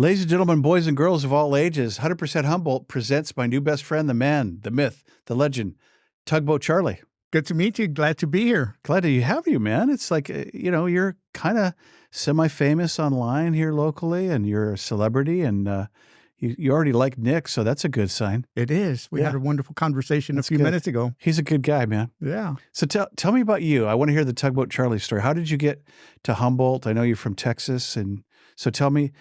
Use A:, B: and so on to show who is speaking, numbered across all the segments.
A: Ladies and gentlemen, boys and girls of all ages, 100% Humboldt presents my new best friend, the man, the myth, the legend, Tugboat Charlie.
B: Good to meet you. Glad to be here.
A: Glad to have you, man. It's like, you're kind of semi-famous online here locally, and you're a celebrity, and you already like Nick, so that's a good sign.
B: It is. We had a wonderful conversation a few minutes ago.
A: He's a good guy, man.
B: Yeah.
A: So tell me about you. I want to hear the Tugboat Charlie story. How did you get to Humboldt? I know you're from Texas, and so tell me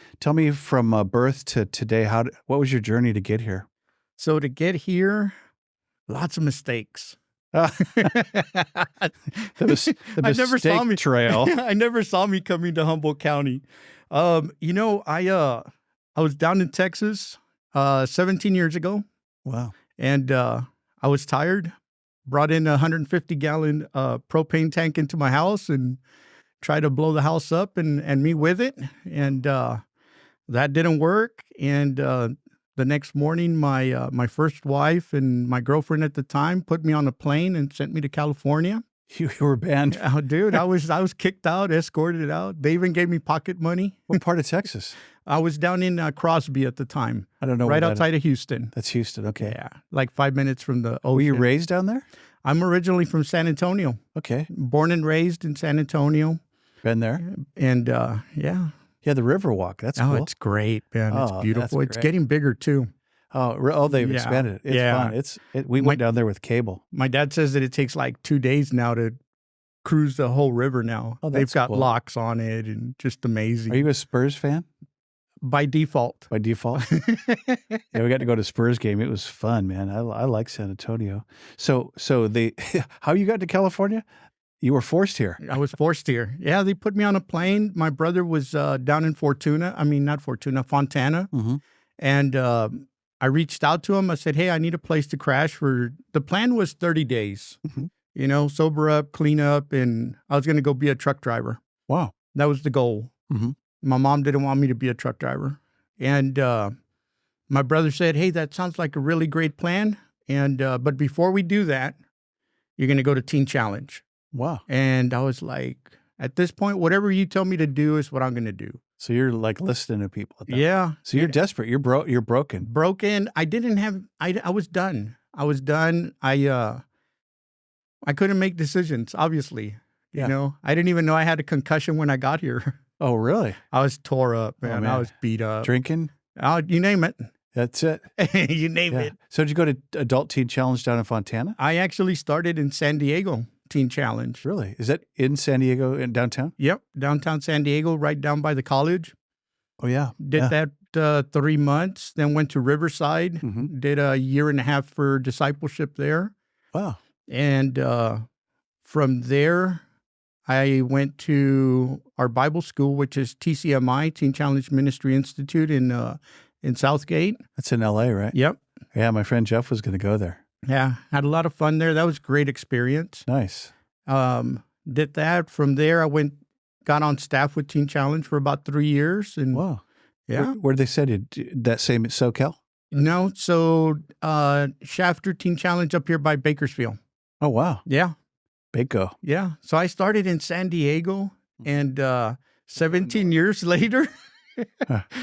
A: from birth to today, what was your journey to get here?
B: So to get here, lots of mistakes.
A: The mistake trail.
B: I never saw me coming to Humboldt County. I was down in Texas 17 years ago.
A: Wow.
B: And I was tired, brought in a 150-gallon propane tank into my house and tried to blow the house up and me with it. And that didn't work. And the next morning, my first wife and my girlfriend at the time put me on a plane and sent me to California.
A: You were banned.
B: Oh, dude, I was kicked out, escorted out. They even gave me pocket money.
A: What part of Texas?
B: I was down in Crosby at the time.
A: I don't know.
B: Right outside of Houston.
A: That's Houston. Okay.
B: Yeah, like 5 minutes from the ocean.
A: Were you raised down there?
B: I'm originally from San Antonio.
A: Okay.
B: Born and raised in San Antonio.
A: Been there?
B: And yeah.
A: Yeah, the Riverwalk. That's cool.
B: Oh, it's great, man. It's beautiful. It's getting bigger too.
A: Oh, they've expanded it. It's fun. We went down there with cable.
B: My dad says that it takes like 2 days now to cruise the whole river now.
A: Oh,
B: they've got locks on it and just amazing.
A: Are you a Spurs fan?
B: By default.
A: By default? Yeah, we got to go to Spurs game. It was fun, man. I like San Antonio. So how you got to California? You were forced here.
B: I was forced here. Yeah, they put me on a plane. My brother was down in Fontana.
A: Mm-hmm.
B: And I reached out to him. I said, hey, I need a place to crash for, the plan was 30 days, sober up, clean up, and I was going to go be a truck driver.
A: Wow.
B: That was the goal.
A: Mm-hmm.
B: My mom didn't want me to be a truck driver. And my brother said, hey, that sounds like a really great plan. And but before we do that, you're going to go to Teen Challenge.
A: Wow.
B: And I was like, at this point, whatever you tell me to do is what I'm going to do.
A: So you're like listening to people.
B: Yeah.
A: So you're desperate. You're broken.
B: Broken. I didn't have, I was done. I was done. I couldn't make decisions, obviously.
A: Yeah.
B: I didn't even know I had a concussion when I got here.
A: Oh, really?
B: I was tore up, man. I was beat up.
A: Drinking?
B: You name it.
A: That's it.
B: You name it.
A: So did you go to Adult Teen Challenge down in Fontana?
B: I actually started in San Diego Teen Challenge.
A: Really? Is that in San Diego, in downtown?
B: Yep. Downtown San Diego, right down by the college.
A: Oh, yeah.
B: Did that 3 months, then went to Riverside, did a 1.5 years for discipleship there.
A: Wow.
B: And from there, I went to our Bible school, which is TCMI, Teen Challenge Ministry Institute in Southgate.
A: That's in LA, right?
B: Yep.
A: Yeah, my friend Jeff was going to go there.
B: Yeah, had a lot of fun there. That was a great experience.
A: Nice.
B: Did that. From there, I got on staff with Teen Challenge for about 3 years. And
A: wow.
B: Yeah.
A: Where did they send you? That same at SoCal?
B: No. So Shafter Teen Challenge up here by Bakersfield.
A: Oh, wow.
B: Yeah.
A: Baco.
B: Yeah. So I started in San Diego, and 17 years later,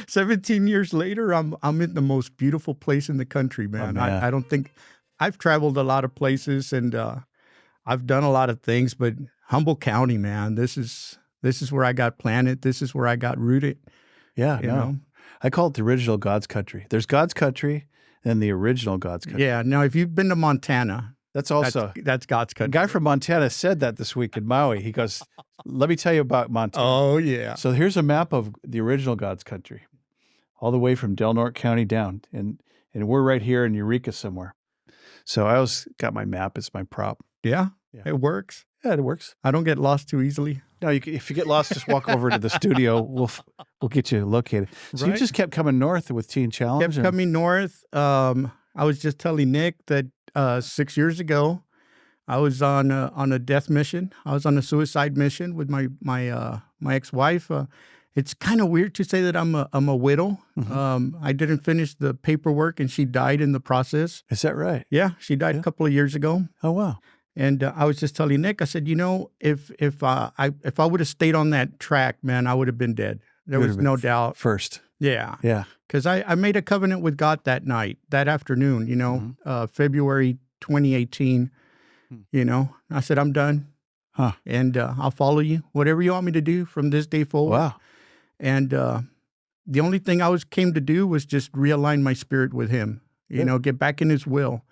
B: 17 years later, I'm in the most beautiful place in the country, man.
A: Oh, man.
B: I don't think I've traveled a lot of places and I've done a lot of things, but Humboldt County, man, this is where I got planted. This is where I got rooted.
A: Yeah, you know? I call it the original God's country. There's God's country and the original God's country.
B: Yeah. Now, if you've been to Montana,
A: that's also
B: that's God's country.
A: A guy from Montana said that this week in Maui. He goes, "Let me tell you about Montana."
B: Oh yeah.
A: So here's a map of the original God's country, all the way from Del Norte County down, and we're right here in Eureka somewhere. So I always got my map as my prop.
B: Yeah. It works.
A: Yeah, it works.
B: I don't get lost too easily.
A: No, if you get lost, just walk over to the studio. We'll get you located. So you just kept coming north with Teen Challenge?
B: Kept coming north. I was just telling Nick that 6 years ago, I was on a death mission. I was on a suicide mission with my ex-wife. It's kind of weird to say that I'm a widow. Mm-hmm. I didn't finish the paperwork, and she died in the process.
A: Is that right?
B: Yeah, she died a couple of years ago.
A: Oh wow.
B: And I was just telling Nick, I said, if I would have stayed on that track, man, I would have been dead. There was no doubt.
A: First.
B: Yeah.
A: Yeah.
B: Because I made a covenant with God that night, that afternoon, February 2018. I said, I'm done.
A: Huh.
B: And I'll follow you, whatever you want me to do from this day forward.
A: Wow.
B: And the only thing came to do was just realign my spirit with him, get back in his will.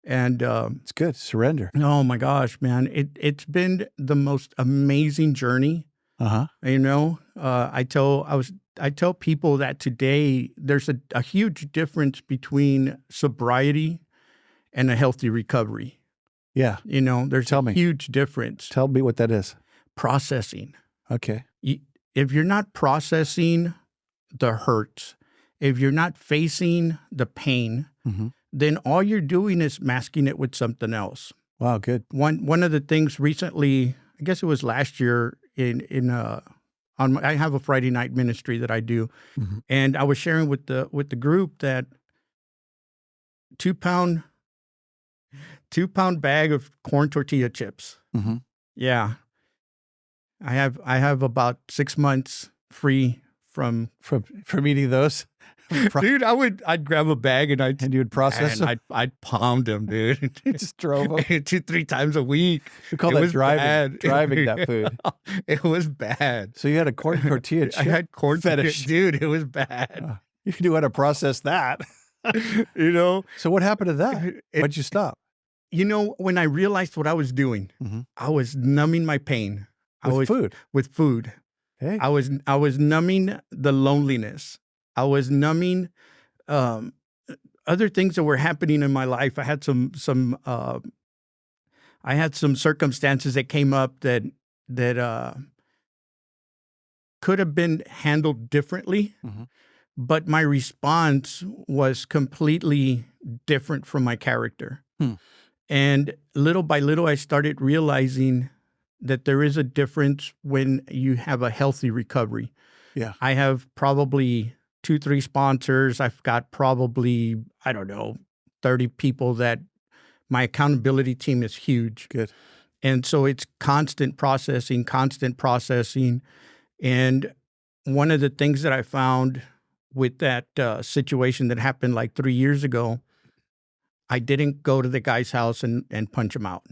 B: And
A: It's good. Surrender.
B: oh my gosh, man, it's been the most amazing journey.
A: Uh-huh.
B: I tell people that today there's a huge difference between sobriety and a healthy recovery.
A: Yeah.
B: There's
A: Tell
B: a
A: me.
B: huge difference.
A: Tell me what that is.
B: Processing.
A: Okay.
B: If you're not processing the hurt, if you're not facing the pain, then all you're doing is masking it with something else.
A: Wow, good.
B: One of the things recently, I guess it was last year, I have a Friday night ministry that I do, and I was sharing with the group that 2-pound bag of corn tortilla chips.
A: Mm-hmm.
B: Yeah, I have about 6 months free from
A: eating those.
B: Dude, I'd grab a bag and
A: you would process them.
B: I'd pound them, dude.
A: Just drove them
B: 2-3 times a week.
A: We call that driving that food.
B: It was bad.
A: So you had a corn tortilla chip
B: I had corn
A: fetish.
B: Dude, it was bad.
A: You knew how to process that. So what happened to that? Why'd you stop?
B: When I realized what I was doing, I was numbing my pain. With food.
A: Hey.
B: I was numbing the loneliness. I was numbing other things that were happening in my life. I had some circumstances that came up that could have been handled differently, but my response was completely different from my character. And little by little, I started realizing that there is a difference when you have a healthy recovery.
A: Yeah.
B: I have probably 2-3 sponsors. I've got probably, 30 people that my accountability team is huge.
A: Good.
B: And so it's constant processing. And one of the things that I found with that situation that happened like 3 years ago, I didn't go to the guy's house and punch him out.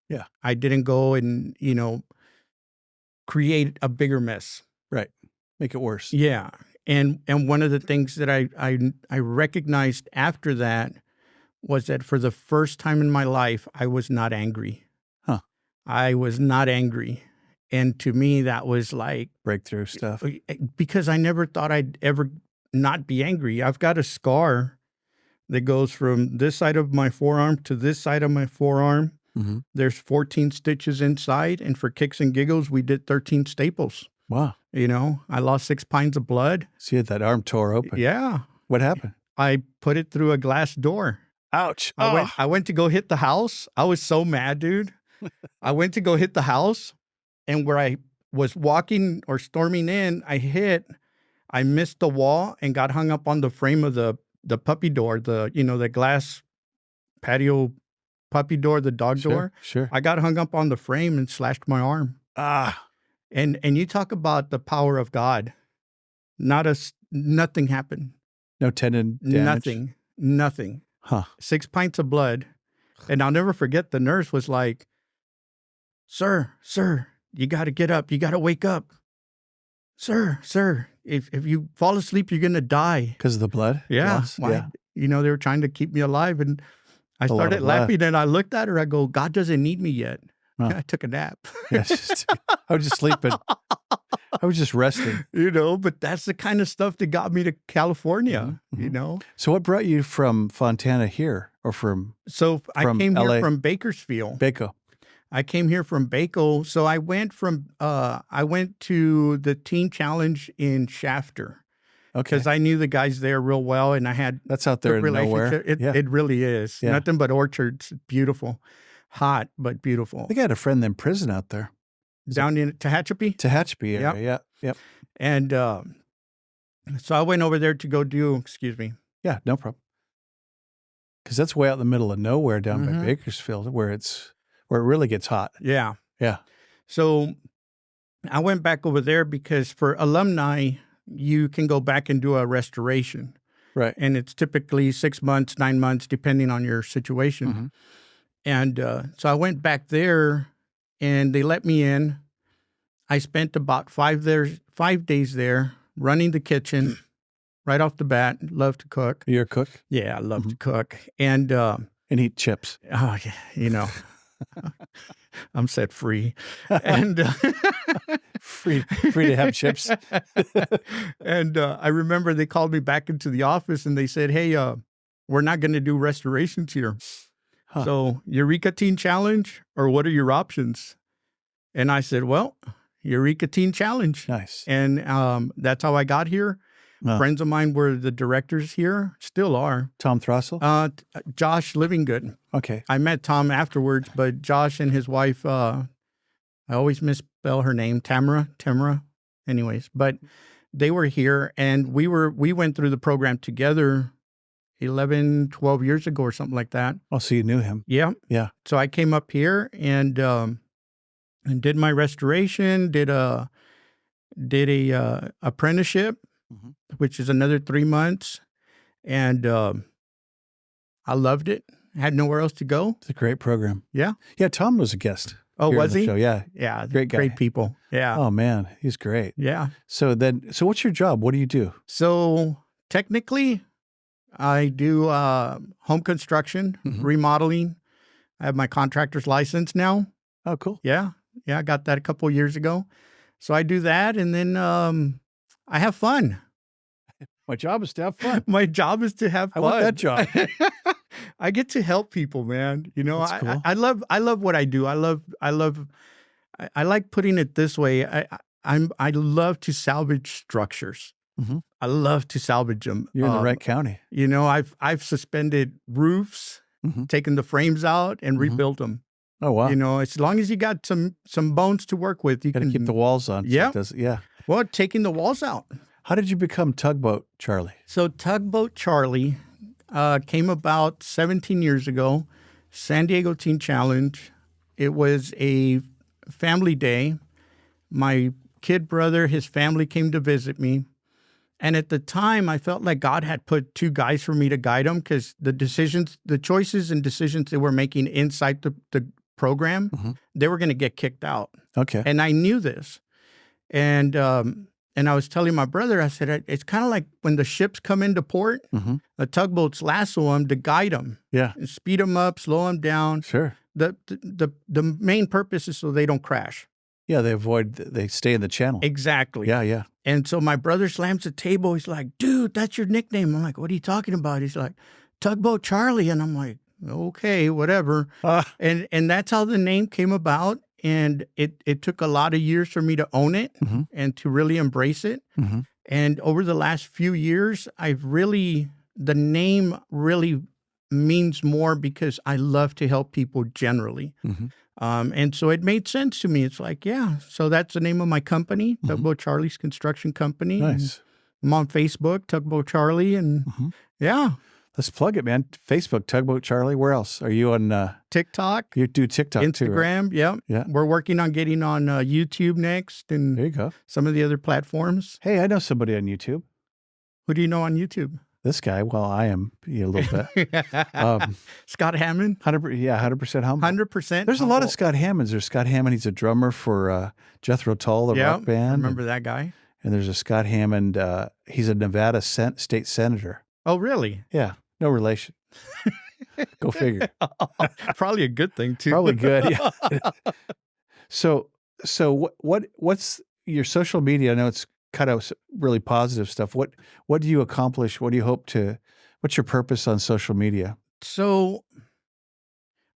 A: Yeah.
B: I didn't go and, create a bigger mess.
A: Right. Make it worse.
B: Yeah. And one of the things that I recognized after that was that for the first time in my life, I was not angry.
A: Huh.
B: I was not angry. And to me, that was like
A: breakthrough stuff.
B: Because I never thought I'd ever not be angry. I've got a scar that goes from this side of my forearm to this side of my forearm. There's 14 stitches inside. And for kicks and giggles, we did 13 staples.
A: Wow.
B: I lost 6 pints of blood.
A: So you had that arm tore open.
B: Yeah.
A: What happened?
B: I put it through a glass door.
A: Ouch.
B: I went to go hit the house. I was so mad, dude. I went to go hit the house, and where I was walking or storming in, I missed the wall and got hung up on the frame of the puppy door, the glass patio puppy door, the dog door.
A: Sure.
B: I got hung up on the frame and slashed my arm. And you talk about the power of God. Nothing happened.
A: No tendon damage?
B: Nothing.
A: Huh. 6
B: pints of blood. And I'll never forget, the nurse was like, Sir, you got to get up. You got to wake up. Sir, if you fall asleep, you're going to die.
A: Because of the blood?
B: Yeah.
A: Loss? Yeah.
B: They were trying to keep me alive. And I started laughing, and I looked at her. I go, God doesn't need me yet. Huh. I took a nap.
A: I was just sleeping. I was just resting.
B: But that's the kind of stuff that got me to California,
A: So what brought you from Fontana here, or from
B: I came
A: LA?
B: Here from Bakersfield.
A: Baco.
B: I came here from Baco. So I went to the Teen Challenge in Shafter.
A: Okay.
B: Because I knew the guys there real well, and I had
A: that's out there in nowhere.
B: It really is.
A: Yeah.
B: Nothing but orchards. Beautiful. Hot, but beautiful.
A: I think I had a friend in prison out there.
B: Down in Tehachapi?
A: Tehachapi area, Yep.
B: And so I went over there to go do, excuse me.
A: Yeah, no problem. Because that's way out in the middle of nowhere down by Bakersfield where it really gets hot.
B: Yeah.
A: Yeah.
B: So I went back over there because for alumni, you can go back and do a restoration.
A: Right.
B: And it's typically 6 months, 9 months, depending on your situation.
A: Mm-hmm.
B: And so I went back there and they let me in. I spent about 5 days there running the kitchen right off the bat. Love to cook.
A: You're a cook?
B: Yeah, I love to cook. And
A: eat chips.
B: oh, yeah, you know, I'm set free. And
A: free to have chips.
B: And I remember they called me back into the office and they said, hey, we're not going to do restorations here.
A: Huh.
B: So Eureka Teen Challenge, or what are your options? And I said, well, Eureka Teen Challenge.
A: Nice.
B: And that's how I got here. Friends of mine were the directors here, still are.
A: Tom Throssell?
B: Josh Livingood.
A: Okay.
B: I met Tom afterwards, but Josh and his wife, I always misspell her name, Tamara. Anyways, but they were here and we went through the program together 11, 12 years ago or something like that.
A: Oh, so you knew him.
B: Yeah.
A: Yeah.
B: So I came up here and did my restoration, did a apprenticeship, which is another 3 months. And I loved it. Had nowhere else to go.
A: It's a great program.
B: Yeah.
A: Yeah, Tom was a guest.
B: Oh,
A: here on
B: was
A: the
B: he?
A: show. Yeah.
B: Yeah.
A: Great guy.
B: Great people. Yeah.
A: Oh, man. He's great.
B: Yeah.
A: So what's your job? What do you do?
B: So technically, I do home construction, remodeling. I have my contractor's license now.
A: Oh, cool.
B: Yeah. Yeah. I got that a couple of years ago. So I do that. And then I have fun.
A: My job is to have fun.
B: My job is to have fun.
A: I want that job.
B: I get to help people, man. You know,
A: That's cool.
B: I love what I do. I like putting it this way. I love to salvage structures. I love to salvage them.
A: You're in the right county.
B: You know, I've suspended roofs, taken the frames out, and rebuilt them.
A: Oh, wow.
B: You know, as long as you got some bones to work with, you
A: Got to
B: can
A: keep the walls on.
B: Yeah.
A: Yeah.
B: Well, taking the walls out.
A: How did you become Tugboat Charlie?
B: So Tugboat Charlie came about 17 years ago, San Diego Teen Challenge. It was a family day. My kid brother, his family came to visit me. And at the time, I felt like God had put 2 guys for me to guide them because the choices and decisions they were making inside the program, they were going to get kicked out.
A: Okay.
B: And I knew this. And I was telling my brother, I said, it's kind of like when the ships come into port, the tugboats lasso them to guide them.
A: Yeah.
B: And speed them up, slow them down.
A: Sure.
B: The main purpose is so they don't crash.
A: Yeah, they stay in the channel.
B: Exactly.
A: Yeah, yeah.
B: And so my brother slams the table. He's like, dude, that's your nickname. I'm like, what are you talking about? He's like, Tugboat Charlie. And I'm like, okay, whatever. And that's how the name came about. And it took a lot of years for me to own it and to really embrace it. And over the last few years, the name really means more because I love to help people generally. And so it made sense to me. It's like, yeah, so that's the name of my company, Tugboat Charlie's Construction Company.
A: Nice.
B: I'm on Facebook, Tugboat Charlie, and yeah.
A: Let's plug it, man. Facebook, Tugboat Charlie. Where else? Are you on
B: TikTok?
A: You do TikTok
B: Instagram,
A: too, right?
B: Yep.
A: Yeah.
B: We're working on getting on YouTube next and
A: There you go.
B: some of the other platforms.
A: Hey, I know somebody on YouTube.
B: Who do you know on YouTube?
A: This guy. Well, I am a little bit.
B: Scott Hammond?
A: 100% humble.
B: 100%.
A: There's a lot of Scott Hammonds. There's Scott Hammond. He's a drummer for Jethro Tull, the rock band.
B: I remember that guy.
A: And there's a Scott Hammond. He's a Nevada state senator.
B: Oh, really?
A: Yeah. No relation. Go figure.
B: Probably a good thing, too.
A: Probably good, yeah. So what's your social media? I know it's kind of really positive stuff. What do you accomplish? What do you hope to? What's your purpose on social media?
B: So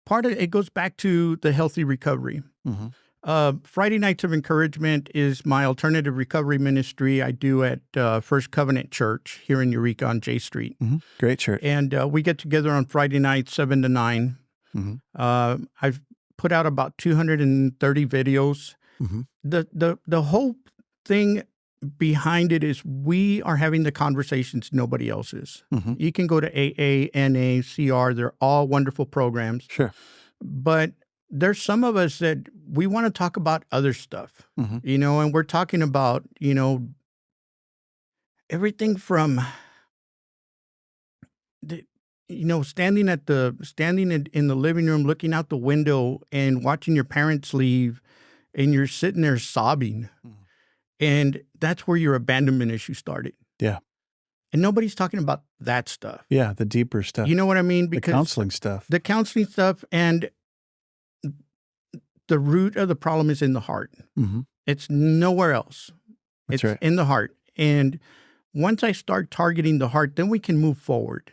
B: part of it goes back to the healthy recovery. Friday Nights of Encouragement is my alternative recovery ministry I do at First Covenant Church here in Eureka on J Street.
A: Great church.
B: And we get together on Friday nights, 7 to 9. I've put out about 230 videos. The whole thing behind it is we are having the conversations nobody else is. You can go to AA, NA, CR. They're all wonderful programs.
A: Sure.
B: But there's some of us that we want to talk about other stuff, you know, and we're talking about, you know, everything from standing in the living room, looking out the window and watching your parents leave, and you're sitting there sobbing. And that's where your abandonment issue started.
A: Yeah.
B: And nobody's talking about that stuff.
A: Yeah, the deeper stuff.
B: You know what I mean?
A: The counseling stuff.
B: The counseling stuff, and the root of the problem is in the heart. It's nowhere else.
A: That's
B: It's
A: right.
B: in the heart. And once I start targeting the heart, then we can move forward.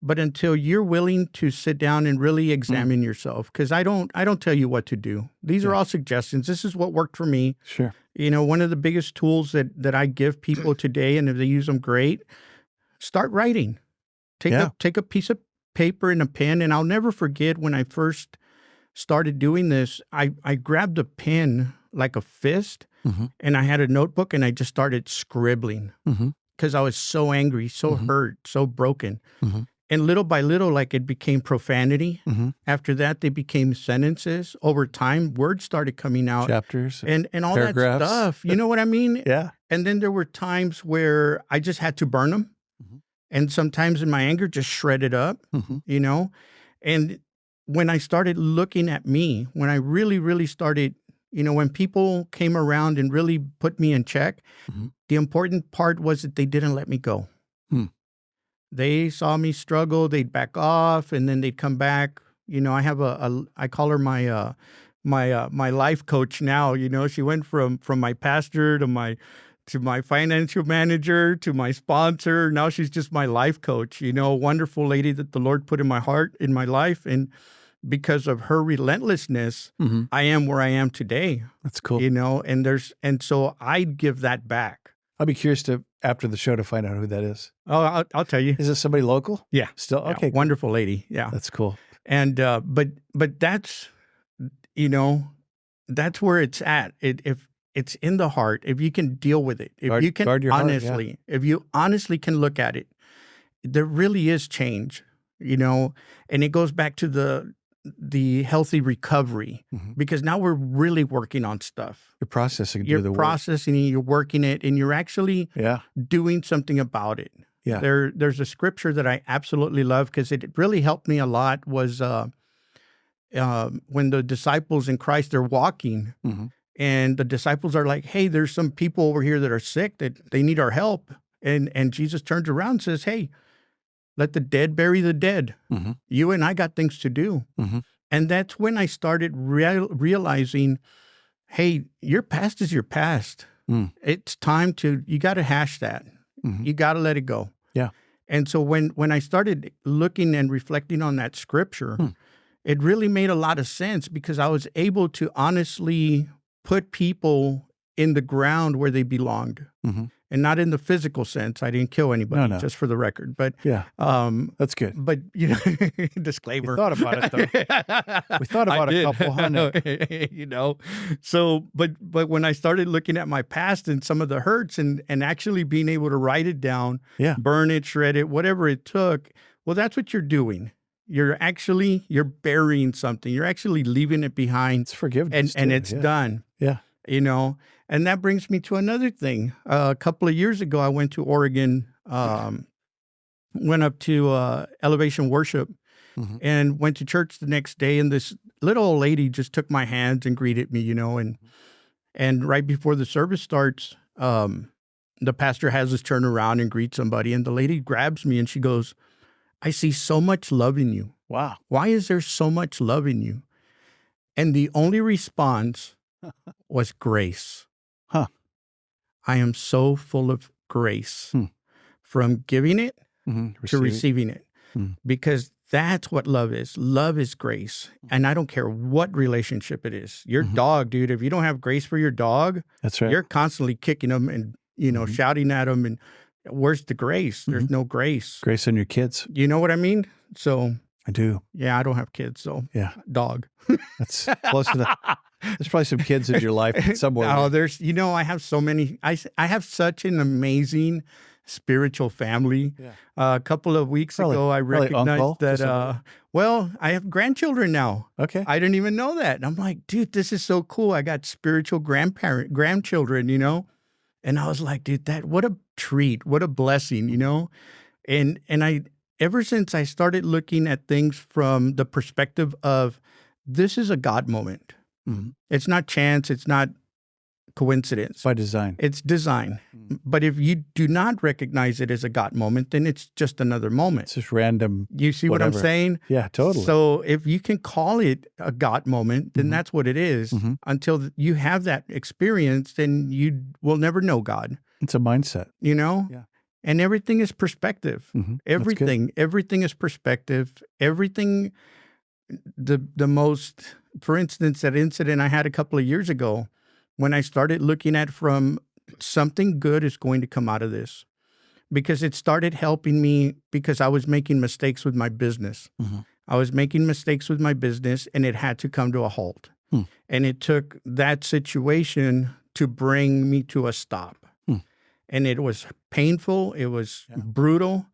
B: But until you're willing to sit down and really examine yourself, because I don't tell you what to do. These are all suggestions. This is what worked for me.
A: Sure.
B: One of the biggest tools that I give people today, and if they use them, great, start writing. Take a piece of paper and a pen, and I'll never forget when I first started doing this, I grabbed a pen like a fist, and I had a notebook, and I just started scribbling because I was so angry, so hurt, so broken. And little by little, like, it became profanity. After that, they became sentences. Over time, words started coming out.
A: Chapters.
B: And all
A: paragraphs.
B: that stuff. You know what I mean?
A: Yeah.
B: And then there were times where I just had to burn them. And sometimes in my anger, just shred it up, And when I started looking at me, when I really, really started, when people came around and really put me in check, the important part was that they didn't let me go. They saw me struggle, they'd back off, and then they'd come back. I have I call her my my life coach now. She went from my pastor to my financial manager to my sponsor. Now she's just my life coach. A wonderful lady that the Lord put in my heart, in my life, and because of her relentlessness, I am where I am today.
A: That's cool.
B: And so I'd give that back.
A: I'll be curious after the show to find out who that is.
B: Oh, I'll tell you.
A: Is it somebody local?
B: Yeah.
A: Still?
B: Yeah,
A: Okay.
B: wonderful lady. Yeah.
A: That's cool.
B: And, but that's, that's where it's at. If it's in the heart, if you can deal with it, if you can
A: guard your heart,
B: honestly, if you honestly can look at it, there really is change, and it goes back to the healthy recovery, because now we're really working on stuff.
A: You're processing.
B: You're processing it, you're working it, and you're actually doing something about it.
A: Yeah.
B: There's a scripture that I absolutely love because it really helped me a lot. Was when the disciples in Christ, they're walking, and the disciples are like, "Hey, there's some people over here that are sick that they need our help," and Jesus turns around and says, "Hey, let the dead bury the dead. You and I got things to do." And that's when I started realizing, hey, your past is your past. It's time you got to hash that. You got to let it go.
A: Yeah.
B: And so when I started looking and reflecting on that scripture, it really made a lot of sense because I was able to honestly put people in the ground where they belonged. And not in the physical sense. I didn't kill anybody, just for the record. But
A: that's good.
B: But disclaimer.
A: We thought about it though. We thought about a couple hundred.
B: So, but when I started looking at my past and some of the hurts and actually being able to write it down, burn it, shred it, whatever it took. Well, that's what you're doing. You're burying something. You're actually leaving it behind.
A: It's forgiveness,
B: and it's done.
A: Yeah.
B: And that brings me to another thing. A couple of years ago, I went to Oregon, went up to Elevation Worship, and went to church the next day. And this little old lady just took my hands and greeted me, and right before the service starts, the pastor has us turn around and greet somebody. And the lady grabs me and she goes, "I see so much love in you.
A: Wow.
B: Why is there so much love in you?" And the only response was grace. I am so full of grace from giving it to receiving it, because that's what love is. Love is grace. And I don't care what relationship it is. Your dog, dude, if you don't have grace for your dog,
A: that's right.
B: You're constantly kicking them and, shouting at them. And where's the grace? There's no grace.
A: Grace on your kids.
B: You know what I mean? So
A: I do.
B: Yeah, I don't have kids, so dog.
A: That's close to that. There's probably some kids in your life somewhere.
B: Oh, there's, I have so many. I have such an amazing spiritual family.
A: Yeah.
B: A couple of weeks ago, I recognized that, I have grandchildren now.
A: Okay.
B: I didn't even know that. And I'm like, dude, this is so cool. I got spiritual grandchildren, And I was like, dude, what a treat, what a blessing, you know? And ever since I started looking at things from the perspective of this is a God moment.
A: Mhm.
B: It's not chance, it's not coincidence.
A: By design.
B: It's design.
A: Mm.
B: But if you do not recognize it as a God moment, then it's just another moment.
A: It's just random.
B: You see what I'm
A: whatever.
B: saying?
A: Yeah, totally.
B: So if you can call it a God moment, then
A: Mhm.
B: that's what it is.
A: Mhm.
B: Until you have that experience, then you will never know God,
A: It's a mindset.
B: you know?
A: Yeah.
B: And everything is perspective.
A: Mhm. That's good.
B: Everything is perspective. Everything, the most, for instance, that incident I had a couple of years ago, when I started looking at from something good is going to come out of this, because it started helping me because I was making mistakes with my business.
A: Mhm.
B: I was making mistakes with my business and it had to come to a halt.
A: Hmm.
B: And it took that situation to bring me to a stop.
A: Hmm.
B: And it was painful. It was brutal.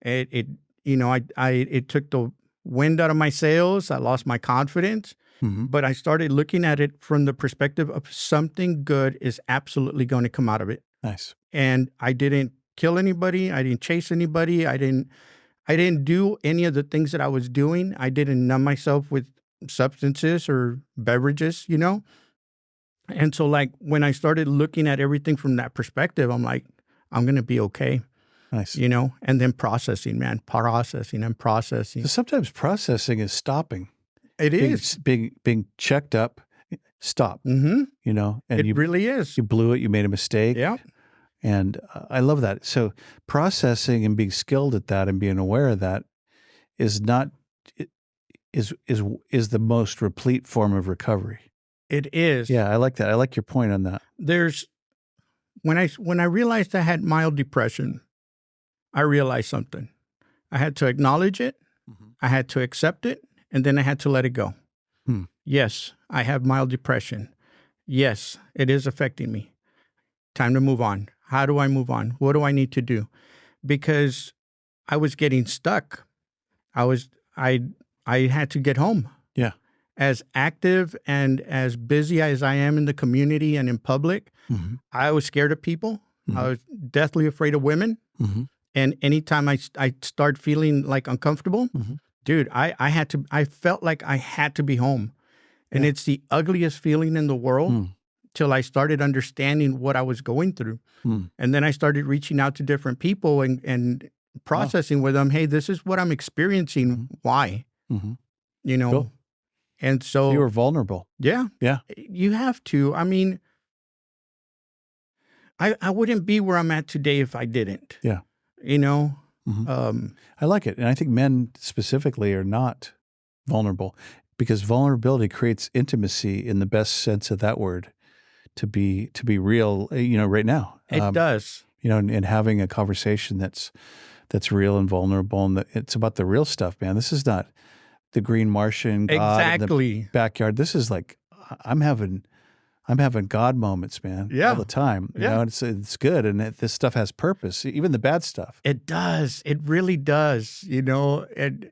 B: It took the wind out of my sails. I lost my confidence.
A: Mhm.
B: But I started looking at it from the perspective of something good is absolutely going to come out of it.
A: Nice.
B: And I didn't kill anybody. I didn't chase anybody. I didn't do any of the things that I was doing. I didn't numb myself with substances or beverages, you know? And so like when I started looking at everything from that perspective, I'm like, I'm going to be okay,
A: Nice.
B: you know? And then processing, man, processing and processing.
A: So sometimes processing is stopping.
B: It is.
A: Being checked up. Stop.
B: Mm-hmm.
A: You know, and
B: It
A: you
B: really is.
A: you blew it. You made a mistake.
B: Yeah.
A: And I love that. So processing and being skilled at that and being aware of that is not is the most replete form of recovery.
B: It is.
A: Yeah, I like that. I like your point on that.
B: There's when I realized I had mild depression, I realized something. I had to acknowledge it, I had to accept it, and then I had to let it go.
A: Hmm.
B: Yes, I have mild depression. Yes, it is affecting me. Time to move on. How do I move on? What do I need to do? Because I was getting stuck. I had to get home.
A: Yeah.
B: As active and as busy as I am in the community and in public,
A: Mhm.
B: I was scared of people.
A: Mhm.
B: I was deathly afraid of women.
A: Mhm.
B: And anytime I start feeling like uncomfortable,
A: Mhm.
B: dude, I felt like I had to be home. And
A: Yeah.
B: it's the ugliest feeling in the world
A: Hmm.
B: till I started understanding what I was going through.
A: Hmm.
B: And then I started reaching out to different people and processing with them, hey, this is what I'm experiencing.
A: Mhm.
B: Why?
A: Mhm.
B: You know?
A: Cool.
B: And
A: So you were vulnerable.
B: yeah,
A: Yeah.
B: you have to. I mean, I wouldn't be where I'm at today if I didn't.
A: Yeah.
B: You know?
A: Mhm. I like it. And I think men specifically are not vulnerable because vulnerability creates intimacy in the best sense of that word to be real, you know, right now.
B: It does.
A: You know, and having a conversation that's real and vulnerable. And it's about the real stuff, man. This is not the green Martian God in the
B: Exactly.
A: backyard. This is like, I'm having God moments, man,
B: Yeah.
A: all the time. You
B: Yeah.
A: know, it's good. And this stuff has purpose, even the bad stuff.
B: It does. It really does. You know, and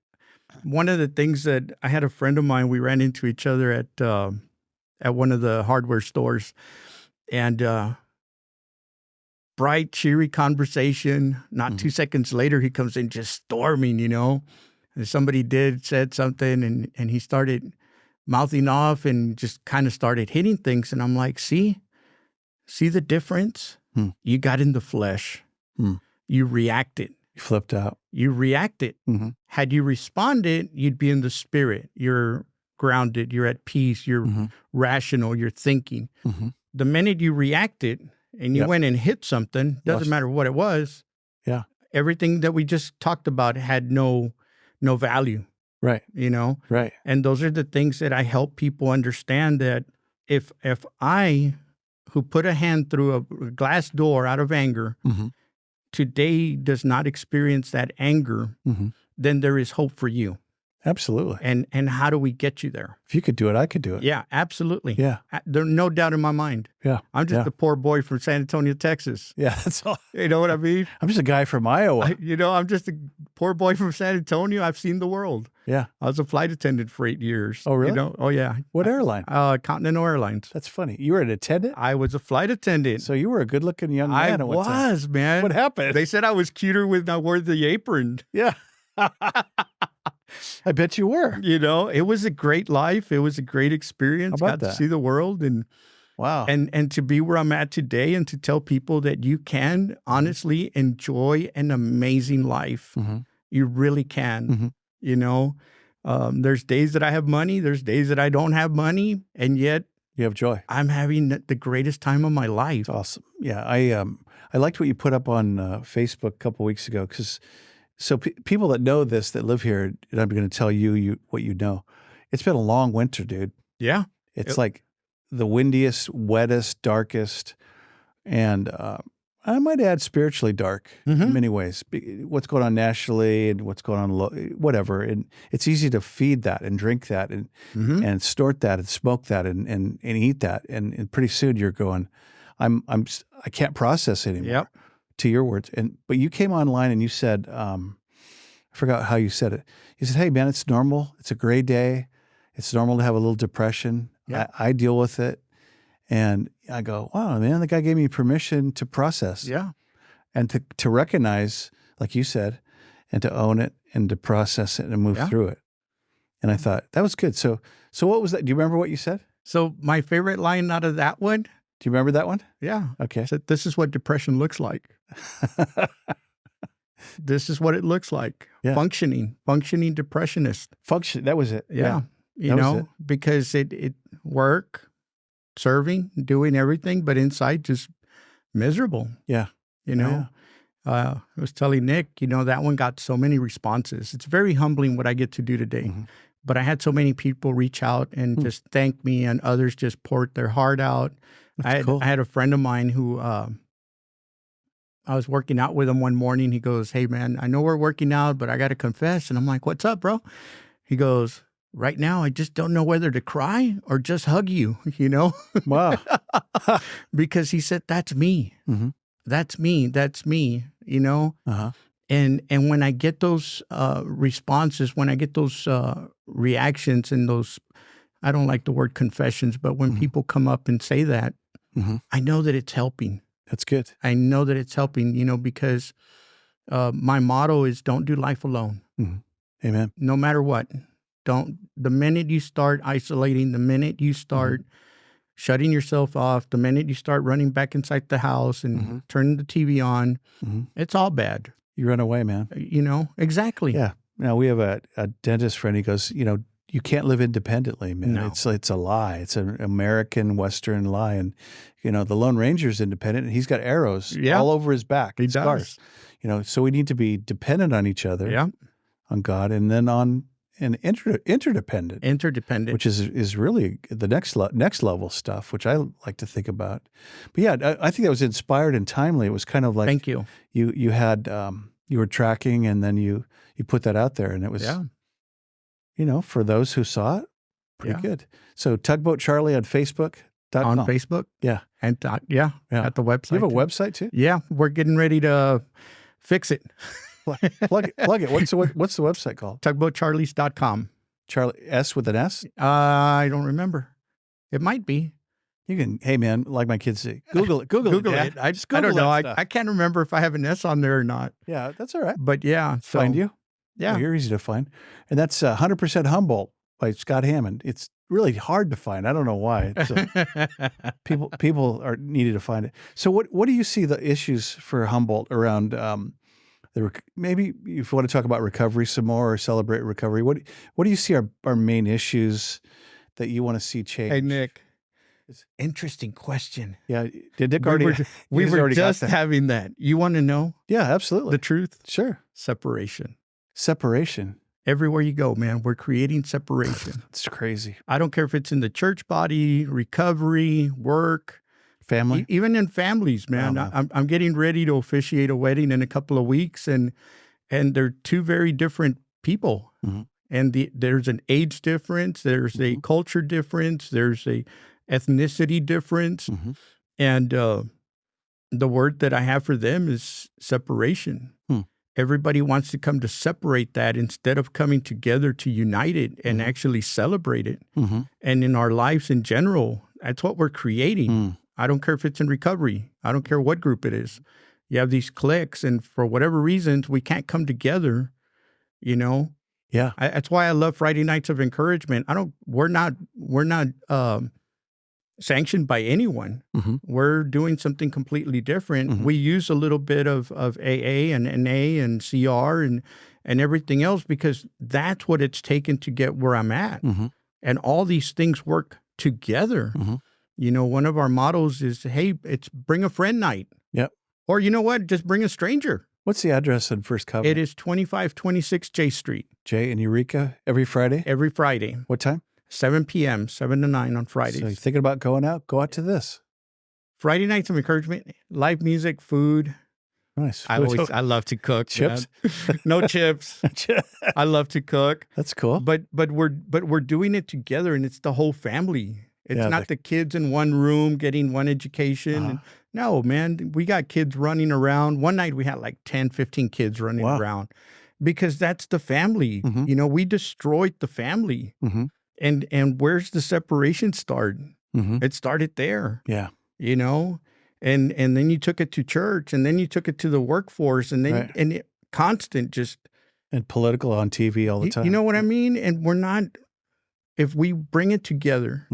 B: one of the things that I had a friend of mine, we ran into each other at one of the hardware stores, and bright, cheery conversation. Not 2 seconds later, he comes in just storming, you know. And somebody said something, and he started mouthing off and just kind of started hitting things. And I'm like, see the difference?
A: Hmm.
B: You got in the flesh.
A: Hmm.
B: You reacted.
A: You flipped out.
B: You reacted.
A: Mhm.
B: Had you responded, you'd be in the spirit. You're grounded. You're at peace. You're
A: Mhm.
B: rational. You're thinking.
A: Mhm.
B: The minute you reacted and you
A: Yep.
B: went and hit something, doesn't
A: Lost.
B: matter what it was.
A: Yeah.
B: Everything that we just talked about had no value,
A: Right.
B: you know?
A: Right.
B: And those are the things that I help people understand, that if I, who put a hand through a glass door out of anger,
A: Mhm.
B: today does not experience that anger,
A: Mhm.
B: then there is hope for you.
A: Absolutely.
B: And how do we get you there?
A: If you could do it, I could do it.
B: Yeah, absolutely.
A: Yeah.
B: There's no doubt in my mind.
A: Yeah.
B: I'm just
A: Yeah.
B: a poor boy from San Antonio, Texas.
A: Yeah. That's all.
B: You know what I mean?
A: I'm just a guy from Iowa.
B: I'm just a poor boy from San Antonio, I've seen the world.
A: Yeah.
B: I was a flight attendant for 8 years.
A: Oh, really?
B: You know? Oh, yeah.
A: What airline?
B: Continental Airlines.
A: That's funny. You were an attendant?
B: I was a flight attendant.
A: So you were a good-looking young
B: I
A: man at one time.
B: was, man.
A: What happened?
B: They said I was cuter when I wore the apron.
A: Yeah. I bet you were.
B: You know, it was a great life. It was a great experience.
A: How about
B: Got
A: that?
B: to see the world and
A: Wow.
B: and to be where I'm at today and to tell people that you can honestly enjoy an amazing life.
A: Mm-hmm.
B: You really can.
A: Mm-hmm.
B: You know, there's days that I have money. There's days that I don't have money. And yet
A: You have joy.
B: I'm having the greatest time of my life.
A: It's awesome. Yeah. I liked what you put up on Facebook a couple weeks ago because people that know this, that live here, and I'm going to tell you what you know. It's been a long winter, dude.
B: Yeah.
A: It's like the windiest, wettest, darkest, and I might add spiritually dark in many ways. What's going on nationally and what's going on, whatever. And it's easy to feed that and drink that and snort that and smoke that and eat that. And pretty soon you're going, I can't process it anymore.
B: Yep.
A: To your words. But you came online and you said, I forgot how you said it. You said, hey man, it's normal. It's a gray day. It's normal to have a little depression.
B: Yeah.
A: I deal with it. And I go, wow, man, the guy gave me permission to process.
B: Yeah.
A: And to recognize, like you said, and to own it and to process it and move through it. And I thought, that was good. So what was that? Do you remember what you said?
B: So my favorite line out of that one.
A: Do you remember that one?
B: Yeah.
A: Okay.
B: So this is what depression looks like. This is what it looks like.
A: Yeah.
B: Functioning depressionist.
A: Function. That was it.
B: Yeah. You
A: That was
B: know,
A: it.
B: because it work, serving, doing everything, but inside just miserable.
A: Yeah.
B: You know, I was telling Nick, you know, that one got so many responses. It's very humbling what I get to do today.
A: Mm-hmm.
B: But I had so many people reach out and just thank me, and others just poured their heart out.
A: That's cool.
B: I had a friend of mine who I was working out with him one morning. He goes, hey, man, I know we're working out, but I got to confess. And I'm like, what's up, bro? He goes, right now, I just don't know whether to cry or just hug you, you know?
A: Wow.
B: Because he said, that's me.
A: Mm-hmm.
B: That's me, you know?
A: Uh-huh.
B: And when I get those responses, when I get those reactions and those, I don't like the word confessions, but when people come up and say that, I know that it's helping.
A: That's good.
B: I know that it's helping, you know, because my motto is don't do life alone.
A: Mm-hmm. Amen.
B: No matter what. The minute you start isolating, the minute you start shutting yourself off, the minute you start running back inside the house and turning the TV on, it's all bad.
A: You run away, man.
B: You know, exactly.
A: Yeah. Now we have a dentist friend. He goes, you know, you can't live independently, man.
B: No.
A: It's a lie. It's an American Western lie. And, you know, the Lone Ranger's independent and he's got arrows all over his back.
B: He
A: scars.
B: does.
A: You know, so we need to be dependent on each other, on God, and then on interdependent.
B: Interdependent.
A: Which is really the next level stuff, which I like to think about. But yeah, I think that was inspired and timely. It was kind of like,
B: thank you.
A: You had you were tracking, and then you put that out there, and it was you know, for those who saw it, pretty good. So Tugboat Charlie on Facebook.com.
B: On Facebook, and at the website.
A: You have a website too?
B: Yeah, we're getting ready to fix it.
A: Plug it. What's the website called?
B: Tugboatcharlies.com.
A: Charlie S with an S?
B: I don't remember. It might be.
A: You can, hey man, like my kids say, Google it. Google it.
B: I don't know. I can't remember if I have an S on there or not.
A: Yeah, that's all right.
B: But yeah. So,
A: Find you?
B: Yeah.
A: You're easy to find. And that's 100% Humboldt by Scott Hammond. It's really hard to find. I don't know why. People are needed to find it. So what do you see the issues for Humboldt around maybe if you want to talk about recovery some more or celebrate recovery, what do you see our main issues that you want to see change?
B: Hey, Nick. Interesting question.
A: Yeah. Did Nick already?
B: We were just having that. You want to know?
A: Yeah, absolutely.
B: The truth?
A: Sure.
B: Separation.
A: Everywhere
B: you go, man, we're creating separation.
A: It's crazy.
B: I don't care if it's in the church body, recovery, work,
A: family,
B: even in families, man.
A: Oh, no.
B: I'm getting ready to officiate a wedding in a couple of weeks, and they're two very different people. And there's an age difference, there's a culture difference, there's a ethnicity difference, and the word that I have for them is separation. everybody wants to come to separate that instead of coming together to unite it and actually celebrate it.
A: Mm-hmm.
B: And in our lives in general, that's what we're creating.
A: Mm.
B: I don't care if it's in recovery. I don't care what group it is. You have these cliques, and for whatever reasons, we can't come together, you know?
A: Yeah.
B: That's why I love Friday Nights of Encouragement. We're not sanctioned by anyone.
A: Mm-hmm.
B: We're doing something completely different.
A: Mm-hmm.
B: We use a little bit of AA and NA and CR and everything else because that's what it's taken to get where I'm at.
A: Mm-hmm.
B: And all these things work together.
A: Mm-hmm.
B: You know, one of our mottos is, hey, it's bring a friend night.
A: Yep.
B: Or you know what? Just bring a stranger.
A: What's the address in First Covenant?
B: It is 2526 J Street.
A: J in Eureka every Friday?
B: Every Friday.
A: What time?
B: 7 p.m., 7 to 9 on Fridays.
A: So you're thinking about going out? Go out to this.
B: Friday Nights of Encouragement, live music, food.
A: Nice.
B: I love to cook.
A: Chips?
B: No chips. I love to cook.
A: That's cool.
B: But we're doing it together, and it's the whole family. It's not the kids in one room getting one education.
A: Uh-huh.
B: No, man, we got kids running around. One night we had like 10, 15 kids running around because that's the family.
A: Mm-hmm.
B: You know, we destroyed the family.
A: Mm-hmm.
B: And where's the separation start?
A: Mm-hmm.
B: It started there.
A: Yeah.
B: You know, and then you took it to church, and then you took it to the workforce, and then and it, constant just
A: and political on TV all the time.
B: You know what I mean? And we're not. If we bring it together,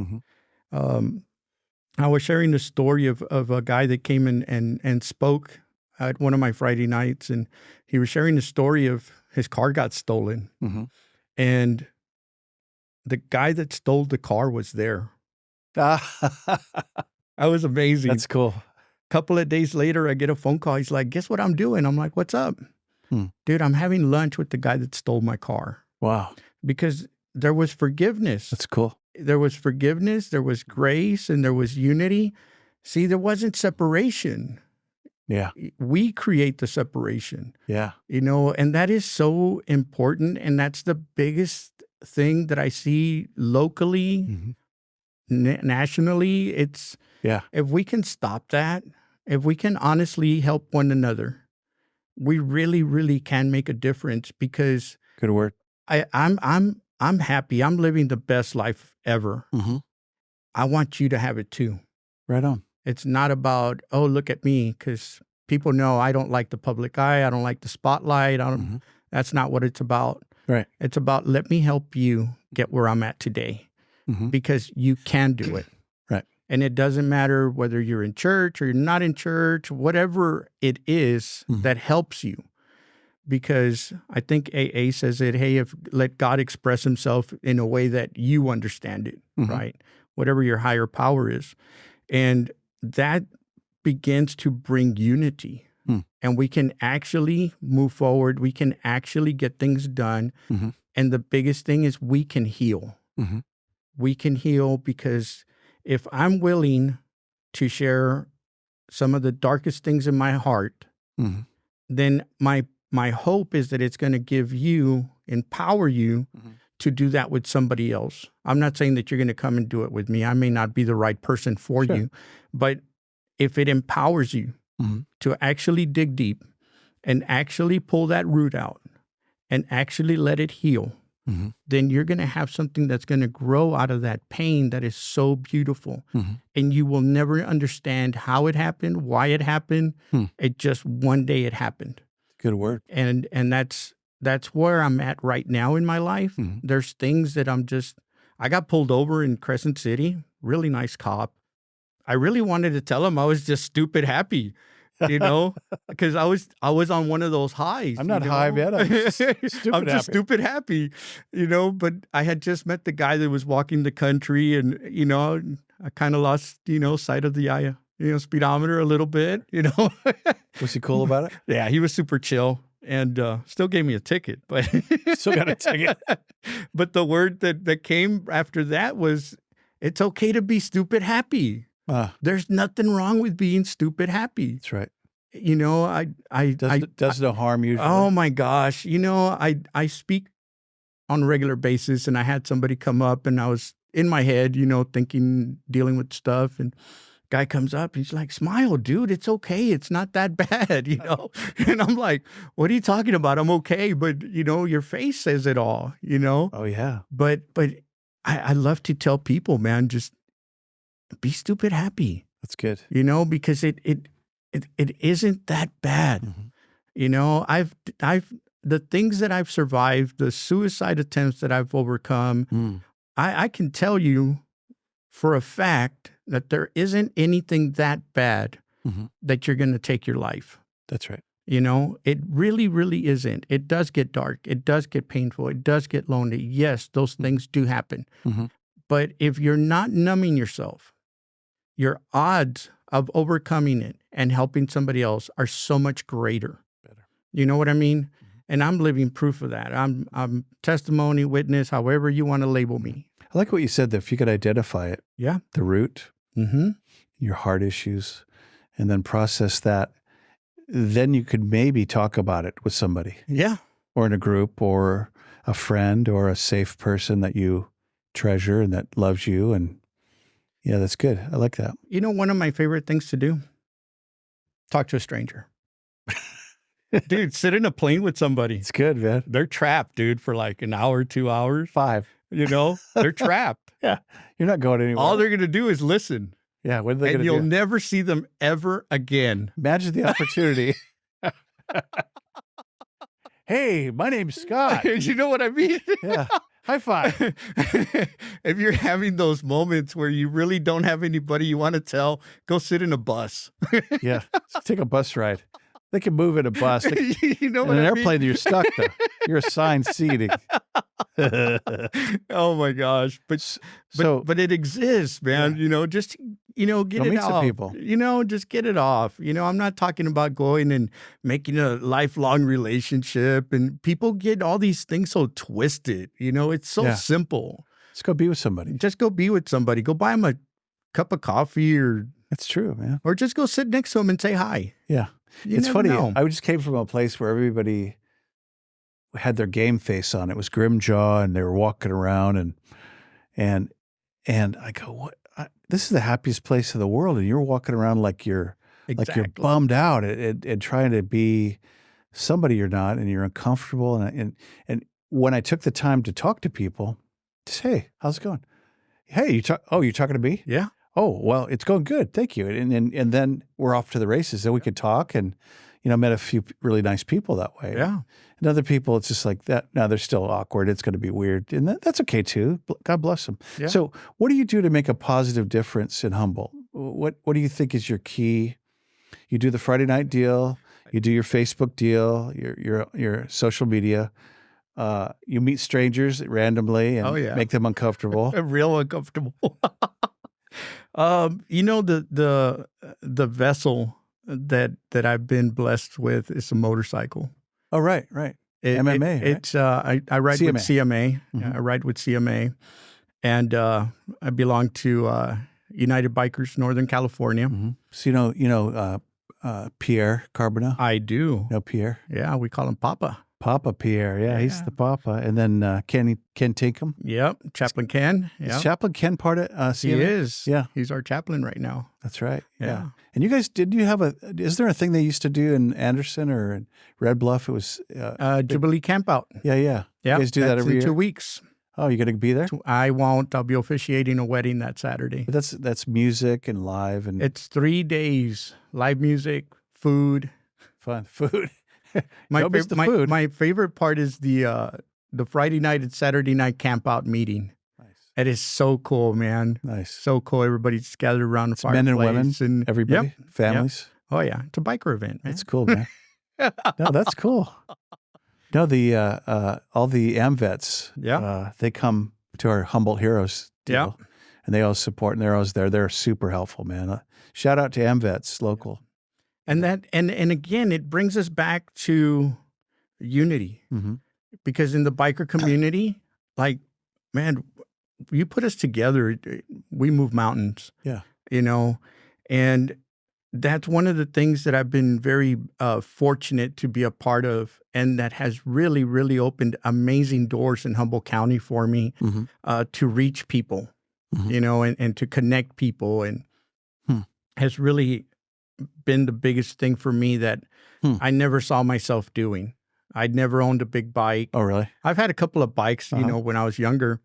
B: I was sharing the story of a guy that came and spoke at one of my Friday nights, and he was sharing the story of his car got stolen, and the guy that stole the car was there. That was amazing.
A: That's cool.
B: A couple of days later, I get a phone call. He's like, guess what I'm doing? I'm like, what's up? Dude, I'm having lunch with the guy that stole my car.
A: Wow.
B: Because there was forgiveness.
A: That's cool.
B: There was forgiveness, there was grace, and there was unity. See, there wasn't separation.
A: Yeah.
B: We create the separation.
A: Yeah.
B: You know, and that is so important. And that's the biggest thing that I see locally, nationally. It's, if we can stop that, if we can honestly help one another, we really, really can make a difference because
A: good word.
B: I'm happy. I'm living the best life ever. I want you to have it too.
A: Right on.
B: It's not about, oh, look at me, because people know I don't like the public eye. I don't like the spotlight. That's not what it's about.
A: Right.
B: It's about, let me help you get where I'm at today because you can do it.
A: Right.
B: And it doesn't matter whether you're in church or you're not in church, whatever it is that helps you. Because I think AA says it, hey, let God express himself in a way that you understand it, right? Whatever your higher power is. And that begins to bring unity. And we can actually move forward. We can actually get things done. And the biggest thing is we can heal. We can heal because if I'm willing to share some of the darkest things in my heart, then my hope is that it's going to empower you to do that with somebody else. I'm not saying that you're going to come and do it with me. I may not be the right person for you, but if it empowers you to actually dig deep and actually pull that root out and actually let it heal, then you're going to have something that's going to grow out of that pain that is so beautiful. And you will never understand how it happened, why it happened. It just one day it happened.
A: Good word.
B: And that's where I'm at right now in my life. There's things that I got pulled over in Crescent City, really nice cop. I really wanted to tell him I was just stupid happy, you know, because I was on one of those highs.
A: I'm not high yet. I'm just
B: stupid happy, you know, but I had just met the guy that was walking the country and, you know, I kind of lost, you know, sight of the speedometer a little bit, you know.
A: Was he cool about it?
B: Yeah, he was super chill and still gave me a ticket, but
A: still got a ticket.
B: But the word that came after that was, it's okay to be stupid happy. There's nothing wrong with being stupid happy.
A: That's right.
B: You know,
A: does no harm usually.
B: Oh my gosh. You know, I speak on a regular basis and I had somebody come up and I was in my head, you know, dealing with stuff and guy comes up. He's like, smile, dude. It's okay. It's not that bad, you know? And I'm like, what are you talking about? I'm okay. But, you know, your face says it all, you know?
A: Oh, yeah.
B: But I love to tell people, man, just be stupid happy,
A: That's good.
B: you know, because it isn't that bad.
A: Mm-hmm.
B: You know, the things that I've survived, the suicide attempts that I've overcome, I can tell you for a fact that there isn't anything that bad that you're going to take your life.
A: That's right.
B: You know, it really, really isn't. It does get dark. It does get painful. It does get lonely. Yes, those things do happen. But if you're not numbing yourself, your odds of overcoming it and helping somebody else are so much greater.
A: Better.
B: You know what I mean? And I'm living proof of that. I'm testimony, witness, however you want to label me.
A: I like what you said, that if you could identify it,
B: Yeah.
A: the root, your heart issues, and then process that, then you could maybe talk about it with somebody.
B: Yeah.
A: Or in a group, or a friend, or a safe person that you treasure and that loves you. And yeah, that's good. I like that.
B: You know, one of my favorite things to do? Talk to a stranger. Dude, sit in a plane with somebody.
A: It's good, man.
B: They're trapped, dude, for like an hour, 2 hours.
A: 5.
B: You know, they're trapped.
A: Yeah. You're not going anywhere.
B: All they're going to do is listen.
A: Yeah. What are they going to
B: And
A: do?
B: you'll never see them ever again.
A: Imagine the opportunity. Hey, my name's Scott.
B: You know what I mean?
A: Yeah. High five.
B: If you're having those moments where you really don't have anybody you want to tell, go sit in a bus.
A: Yeah. Take a bus ride. They can move in a bus.
B: You know
A: In
B: what
A: an
B: I
A: airplane,
B: mean?
A: you're stuck though. You're assigned seating.
B: Oh my gosh. But it exists, man.
A: Yeah.
B: You know, just, you know, get
A: Go
B: it
A: meet some
B: off.
A: people.
B: You know, just get it off. You know, I'm not talking about going and making a lifelong relationship, and people get all these things so twisted. You know, it's so
A: Yeah.
B: simple.
A: Let's go be with somebody.
B: Just go be with somebody. Go buy them a cup of coffee,
A: That's true, man.
B: or just go sit next to them and say hi.
A: Yeah.
B: You
A: It's
B: never
A: funny.
B: know.
A: I just came from a place where everybody had their game face on. It was grim jaw, and they were walking around, and I go, what? This is the happiest place in the world, and you're walking around like you're bummed out and trying to be somebody you're not, and you're uncomfortable. And when I took the time to talk to people, just, hey, how's it going? Hey, you're talking to me?
B: Yeah.
A: Oh, well, it's going good. Thank you. And then we're off to the races. Then we could talk, and, you know, met a few really nice people that way.
B: Yeah.
A: And other people, it's just like that. Now they're still awkward. It's going to be weird. And that's okay too. God bless them.
B: Yeah.
A: So what do you do to make a positive difference in Humboldt? What do you think is your key? You do the Friday night deal. You do your Facebook deal, your social media. You meet strangers randomly and make them uncomfortable.
B: Real uncomfortable. You know, the vessel that I've been blessed with is a motorcycle.
A: Oh, right. MMA, right?
B: It's I ride
A: CMA.
B: with CMA.
A: Mhm.
B: I ride with CMA, and I belong to United Bikers Northern California.
A: Mm-hmm. So you know Pierre Carbonell?
B: I do.
A: No, Pierre.
B: Yeah, we call him Papa.
A: Papa Pierre. Yeah, he's
B: Yeah.
A: the Papa. And then Ken Tinkham.
B: Yep, Chaplain Ken.
A: Is
B: Yeah,
A: Chaplain Ken part of CMA?
B: he is.
A: Yeah.
B: He's our chaplain right now.
A: That's right. Yeah.
B: Yeah.
A: And you guys, is there a thing they used to do in Anderson or in Red Bluff? It was,
B: Jubilee Campout.
A: yeah.
B: Yeah,
A: You guys do that
B: that's
A: every
B: in
A: year?
B: 2 weeks.
A: Oh, you're going to be there?
B: I won't. I'll be officiating a wedding that Saturday.
A: But that's music and live and
B: It's 3 days, live music, food.
A: fun. Food.
B: My
A: Don't miss
B: fav-
A: the
B: my,
A: food.
B: my favorite part is the Friday night and Saturday night camp out meeting.
A: Nice.
B: It is so cool, man.
A: Nice.
B: So cool. Everybody's gathered around the fireplace.
A: Men and women,
B: and
A: everybody,
B: Yep.
A: families.
B: Oh yeah, it's a biker event, man.
A: That's cool, man. No, that's cool. No, the all the AMVETs,
B: Yeah.
A: they come to our Humboldt Heroes deal,
B: Yeah.
A: and they always support, and they're always there. They're super helpful, man. Shout out to AMVETs, local.
B: And that and again, it brings us back to unity,
A: Mm-hmm.
B: because in the biker community, like, man, you put us together, we move mountains.
A: Yeah.
B: You know, and that's one of the things that I've been very fortunate to be a part of, and that has really, really opened amazing doors in Humboldt County for me
A: Mm-hmm.
B: to reach people,
A: Mhm.
B: you know, and to connect people. And has really been the biggest thing for me that
A: Hmm.
B: I never saw myself doing. I'd never owned a big bike.
A: Oh, really?
B: I've had a couple of bikes, when I was younger,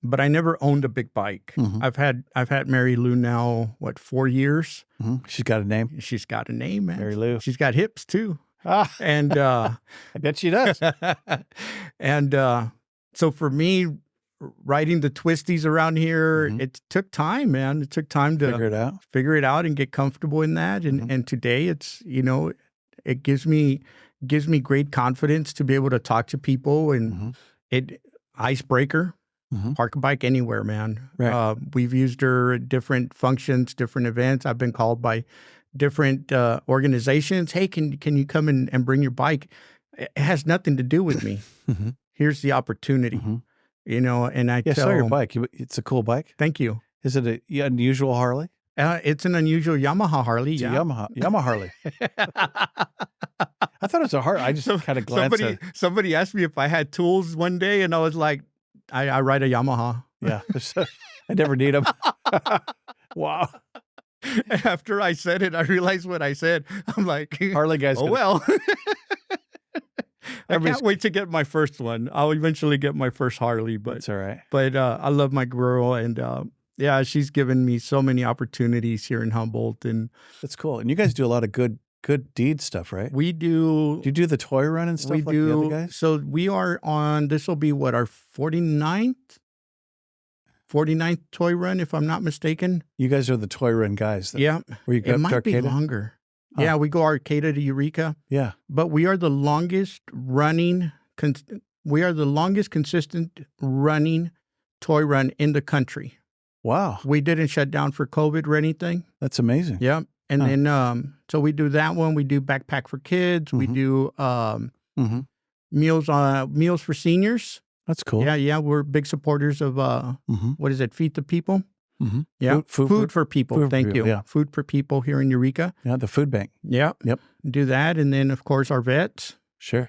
B: but I never owned a big bike.
A: Mhm.
B: I've had Mary Lou now, 4 years?
A: She's got a name.
B: She's got a name, man.
A: Mary Lou.
B: She's got hips too.
A: Ah,
B: And
A: I bet she does.
B: and so for me, riding the twisties around here, it took time, man. It took time to
A: Figure it out
B: and get comfortable in that. And today it's, it gives me great confidence to be able to talk to people and it icebreaker. Park a bike anywhere, man.
A: Right.
B: We've used her at different functions, different events. I've been called by different organizations. Hey, can you come and bring your bike? It has nothing to do with me. Here's the opportunity, and I
A: saw your bike. It's a cool bike.
B: Thank you.
A: Is it an unusual Harley?
B: It's an unusual Yamaha Harley.
A: It's a Yamaha Harley. I thought it was a Harley. I just kind of glanced at it.
B: Somebody asked me if I had tools one day, and I was like, I ride a Yamaha.
A: Yeah. I never need them. Wow.
B: After I said it, I realized what I said. I'm like,
A: Harley guys.
B: Oh, well. I can't wait to get my first one. I'll eventually get my first Harley, but
A: it's all right.
B: But I love my girl, and she's given me so many opportunities here in Humboldt, and
A: that's cool. And you guys do a lot of good deed stuff, right?
B: We do.
A: Do you do the toy run and stuff like the other guys?
B: So we are on. This will be our 49th toy run, if I'm not mistaken.
A: You guys are the toy run guys.
B: Yeah,
A: where you go
B: it might be longer. Oh. Yeah, we go Arcata to Eureka.
A: Yeah,
B: but we are the longest running. We are the longest consistent running toy run in the country.
A: Wow.
B: We didn't shut down for COVID or anything.
A: That's amazing.
B: Yeah. And then, so we do that one. We do Backpack for Kids. We do meals for seniors.
A: That's cool.
B: Yeah. We're big supporters of, what is it? Feed the People. Yeah. Food for People. Thank you.
A: Yeah.
B: Food for People here in Eureka.
A: Yeah. The food bank.
B: Yeah.
A: Yep.
B: Do that. And then, of course, our vets.
A: Sure.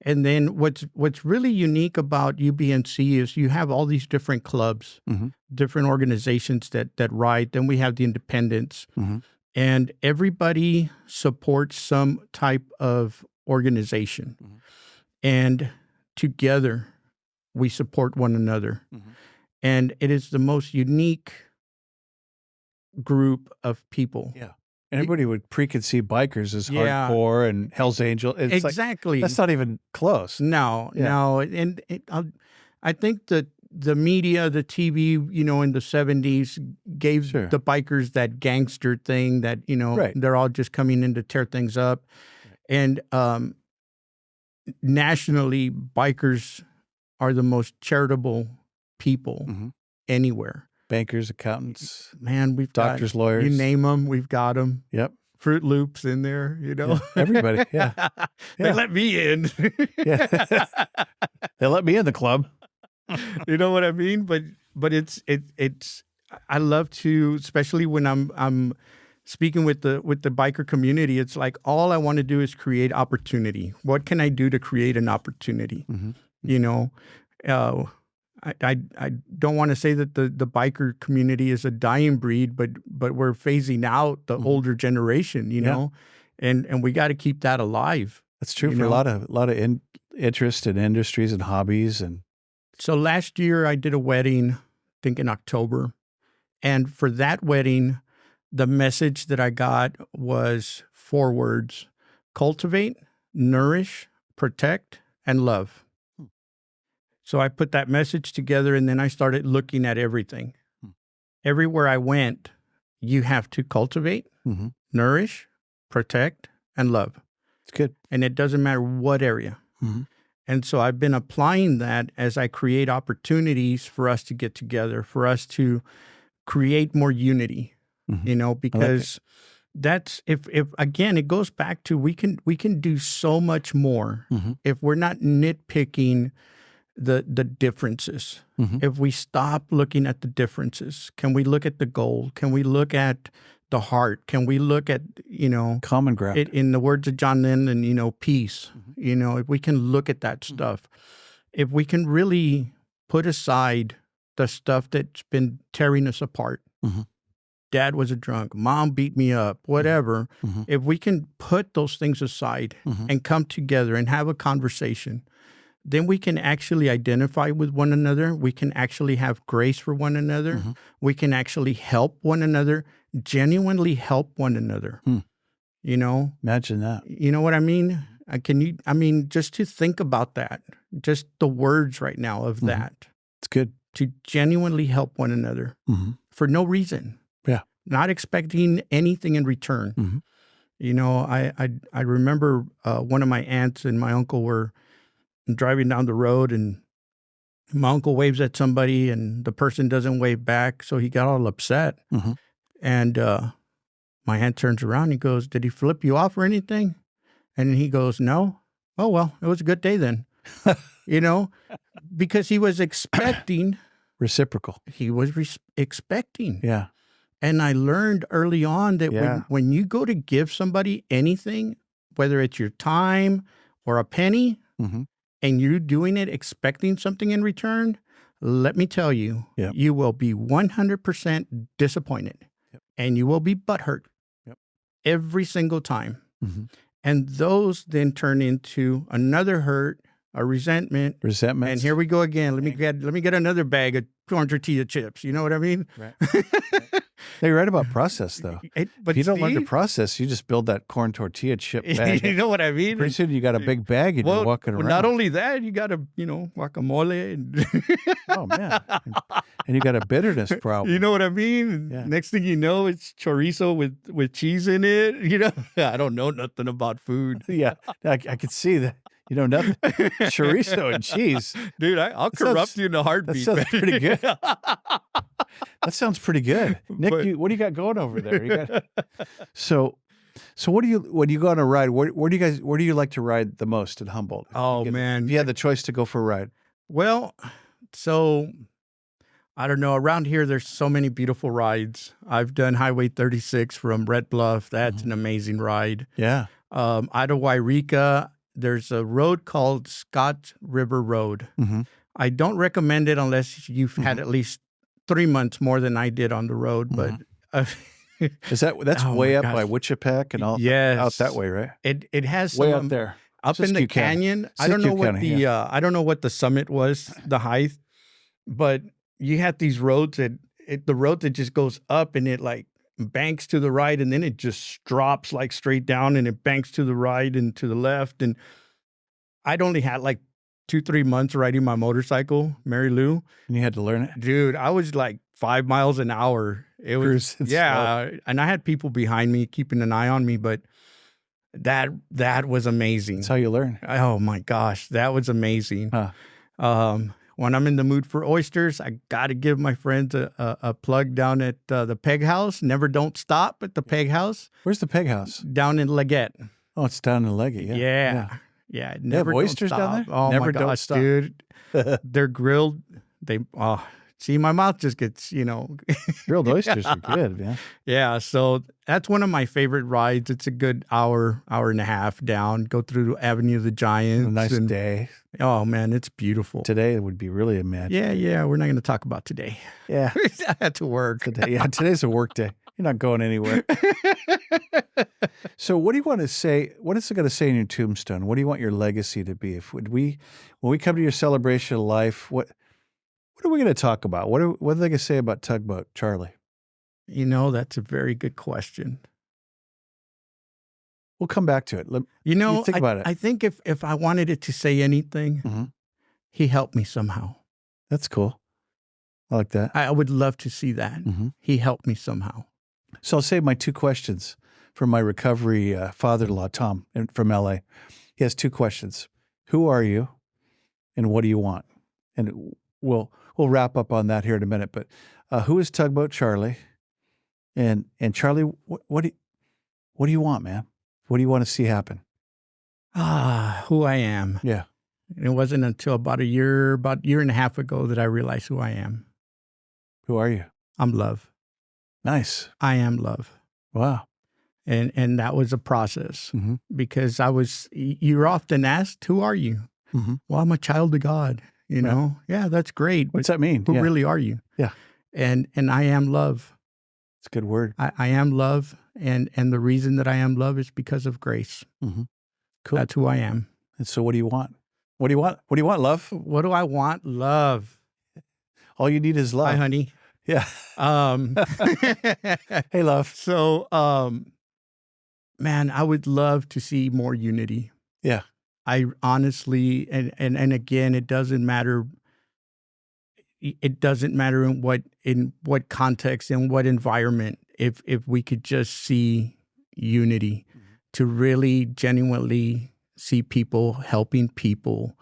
B: And then what's really unique about UBNC is you have all these different clubs, different organizations that ride. Then we have the independents. And everybody supports some type of organization. And together, we support one another. And it is the most unique group of people.
A: Yeah. And everybody would preconceive bikers as hardcore and Hell's Angel. It's
B: exactly.
A: That's not even close.
B: No. And I think that the media, the TV, in the 70s gave the bikers that gangster thing that, they're all just coming in to tear things up. And nationally, bikers are the most charitable people anywhere.
A: Bankers, accountants,
B: man, we've
A: doctors,
B: got,
A: lawyers.
B: You name them, we've got them.
A: Yep.
B: Fruit Loops in there,
A: Yeah, everybody, yeah.
B: They let me in.
A: Yeah. They let me in the club.
B: You know what I mean? But it's I love to, especially when I'm speaking with the biker community, it's like all I want to do is create opportunity. What can I do to create an opportunity? I don't want to say that the biker community is a dying breed, but we're phasing out the older generation, and we got to keep that alive.
A: That's true for a lot of interest in industries and hobbies. And
B: so last year I did a wedding, I think in October, and for that wedding, the message that I got was 4 words: cultivate, nourish, protect, and love. So I put that message together, and then I started looking at everything. Everywhere I went, you have to cultivate, nourish, protect, and love.
A: It's good.
B: And it doesn't matter what area. And so I've been applying that as I create opportunities for us to get together, for us to create more unity, because that's, if again, it goes back to we can do so much more if we're not nitpicking the differences. If we stop looking at the differences, can we look at the goal? Can we look at the heart? Can we look at,
A: common ground?
B: In the words of John Lennon, peace. If we can look at that stuff, if we can really put aside the stuff that's been tearing us apart, Dad was a drunk. Mom beat me up, whatever.
A: Mm-hmm.
B: If we can put those things aside
A: Mm-hmm.
B: and come together and have a conversation, then we can actually identify with one another. We can actually have grace for one another.
A: Mm-hmm.
B: We can actually help one another, genuinely help one another.
A: Hmm.
B: You know?
A: Imagine that.
B: You know what I mean? Just to think about that, just the words right now of
A: Mm-hmm.
B: that,
A: It's good.
B: to genuinely help one another
A: Mm-hmm.
B: for no reason.
A: Yeah.
B: Not expecting anything in return.
A: Mm-hmm.
B: You know, I remember one of my aunts and my uncle were driving down the road, and my uncle waves at somebody and the person doesn't wave back. So he got all upset.
A: Mm-hmm.
B: And my aunt turns around and goes, "Did he flip you off or anything?" And he goes, "No." "Oh, well, it was a good day then." You know, because he was expecting.
A: Reciprocal.
B: He was expecting.
A: Yeah.
B: And I learned early on that
A: Yeah.
B: when you go to give somebody anything, whether it's your time or a penny,
A: Mm-hmm.
B: and you're doing it expecting something in return, let me tell you,
A: Yep.
B: you will be 100% disappointed.
A: Yep.
B: And you will be butthurt.
A: Yep.
B: Every single time.
A: Mm-hmm.
B: And those then turn into another hurt, a resentment.
A: Resentments.
B: And here we go again. Let me get another bag of corn tortilla chips. You know what I mean?
A: Right. They're right about process, though.
B: But
A: If you don't learn to
B: see?
A: process, you just build that corn tortilla chip bag.
B: You know what I mean?
A: Pretty soon you got a big bag and you're walking around.
B: Not only that, you got guacamole. And
A: Oh, man. And you got a bitterness problem.
B: you know what I mean?
A: Yeah.
B: Next thing you know, it's chorizo with cheese in it. You know, I don't know nothing about food.
A: Yeah. I could see that. You know nothing. Chorizo and cheese.
B: Dude, I'll
A: That
B: corrupt
A: sounds-
B: you in a heartbeat.
A: sounds
B: man.
A: pretty good. That sounds pretty good. Nick,
B: But-
A: what do you got going over there? You got... So what do you, when you go on a ride, where do you like to ride the most at Humboldt?
B: Oh,
A: If
B: man.
A: you had the choice to go for a ride.
B: Well, so I don't know. Around here, there's so many beautiful rides. I've done Highway 36 from Red Bluff. That's an amazing ride.
A: Yeah.
B: Out of Wairika, there's a road called Scott River Road.
A: Mm-hmm.
B: I don't recommend it unless you've had at least 3 months more than I did on the road. But
A: That's
B: Oh,
A: way
B: my
A: up
B: gosh.
A: by Wichipec and all
B: yes,
A: out that way, right?
B: It has
A: Way
B: some
A: out there.
B: up in the
A: Siskiyou County.
B: canyon. I don't know
A: Siskiyou
B: what
A: County,
B: the I don't know what the summit was, the height, but you had these roads the road that just goes up and it like banks to the right and then it just drops like straight down and it banks to the right and to the left. And I'd only had like 2-3 months riding my motorcycle, Mary Lou.
A: And you had to learn it.
B: Dude, I was like 5 miles an hour. It was
A: Cruising
B: yeah, and I had people behind me keeping an eye on me, but that was amazing.
A: That's how you learn.
B: Oh my gosh, that was amazing.
A: Huh.
B: When I'm in the mood for oysters, I got to give my friends a plug down at the Peg House. Never Don't Stop at the Peg House
A: Where's the Peg House?
B: down in Leggett.
A: Oh, it's down in Leggy. Yeah.
B: Yeah.
A: They have
B: Never Don't
A: oysters down
B: Stop.
A: there?
B: Oh
A: Never
B: my
A: Don't
B: gosh,
A: Stop.
B: dude. They're grilled. See, my mouth just gets,
A: Grilled oysters are good, man.
B: Yeah, so that's one of my favorite rides. It's a good hour and a half down. Go through Avenue of the Giants.
A: A nice day.
B: Oh man, it's beautiful.
A: Today would be really a match.
B: Yeah. We're not going to talk about today.
A: Yeah.
B: I had to work.
A: Today's a work day. You're not going anywhere. So what do you want to say? What is it going to say in your tombstone? What do you want your legacy to be? When we come to your celebration of life, what are we going to talk about? What are they going to say about Tugboat Charlie?
B: That's a very good question.
A: We'll come back to it. Think about it.
B: I think if I wanted it to say anything,
A: Mhm.
B: he helped me somehow.
A: That's cool. I like that.
B: I would love to see that.
A: Mhm.
B: He helped me somehow.
A: So I'll save my 2 questions for my recovery father-in-law, Tom, from LA. He has 2 questions. Who are you and what do you want? And we'll wrap up on that here in a minute. But who is Tugboat Charlie? And Charlie, what do you want, man? What do you want to see happen?
B: Who I am.
A: Yeah.
B: It wasn't until about a year and a half ago that I realized who I am.
A: Who are you?
B: I'm love.
A: Nice.
B: I am love.
A: Wow.
B: And that was a process
A: Mm-hmm.
B: because you're often asked, who are you?
A: Mm-hmm.
B: Well, I'm a child of God, you know? Yeah, that's great.
A: What's that mean?
B: Who
A: Yeah.
B: really are you?
A: Yeah.
B: And I am love.
A: It's a good word.
B: I am love, and the reason that I am love is because of grace.
A: Mm-hmm. Cool.
B: That's who I am.
A: And so what do you want? What do you want? What do you want, love?
B: What do I want? Love.
A: All you need is love.
B: Hi, honey.
A: Yeah. Hey, love.
B: So, man, I would love to see more unity.
A: Yeah.
B: I honestly, and again, it doesn't matter. It doesn't matter in what context, in what environment. If we could just see unity, to really genuinely see people helping people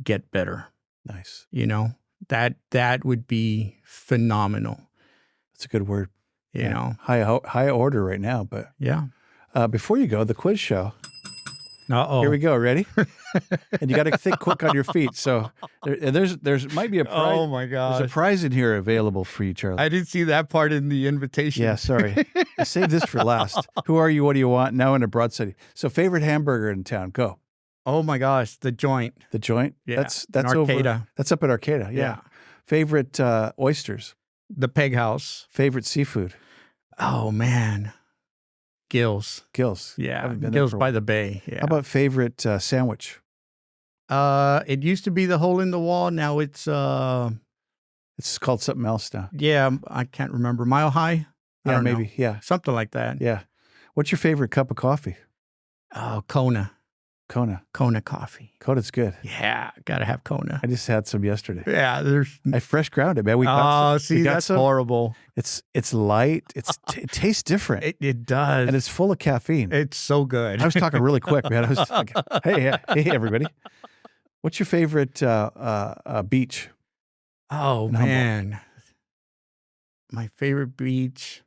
B: get better.
A: Nice.
B: You know, that would be phenomenal.
A: That's a good word.
B: You know,
A: high order right now. But
B: yeah.
A: Before you go, the quiz show.
B: Uh-oh.
A: Here we go. Ready? And you got to think quick on your feet. So there's might be a prize.
B: Oh my gosh.
A: There's a prize in here available for you, Charlie.
B: I didn't see that part in the invitation.
A: Yeah, sorry. I saved this for last. Who are you? What do you want? Now in a Broad City. So favorite hamburger in town. Go.
B: Oh my gosh, the Joint.
A: The Joint?
B: Yeah.
A: That's
B: in Arcata.
A: over. That's up at Arcata. Yeah. Favorite oysters.
B: The Peg House.
A: Favorite seafood.
B: Oh man. Gills.
A: Gills.
B: Yeah. Gills by the Bay. Yeah.
A: How about favorite sandwich?
B: It used to be the hole in the wall. Now it's
A: called something else now.
B: Yeah, I can't remember. Mile High?
A: Yeah, maybe.
B: Know.
A: Yeah.
B: Something like that.
A: Yeah. What's your favorite cup of coffee?
B: Oh, Kona. Kona coffee.
A: Kona's good.
B: Yeah, gotta have Kona.
A: I just had some yesterday.
B: Yeah,
A: I fresh ground it, man. We got some.
B: See, that's horrible.
A: It's light. It tastes different.
B: It does,
A: and it's full of caffeine.
B: It's so good.
A: I was talking really quick, man. I was like, hey, everybody. What's your favorite beach?
B: Oh man, my favorite beach,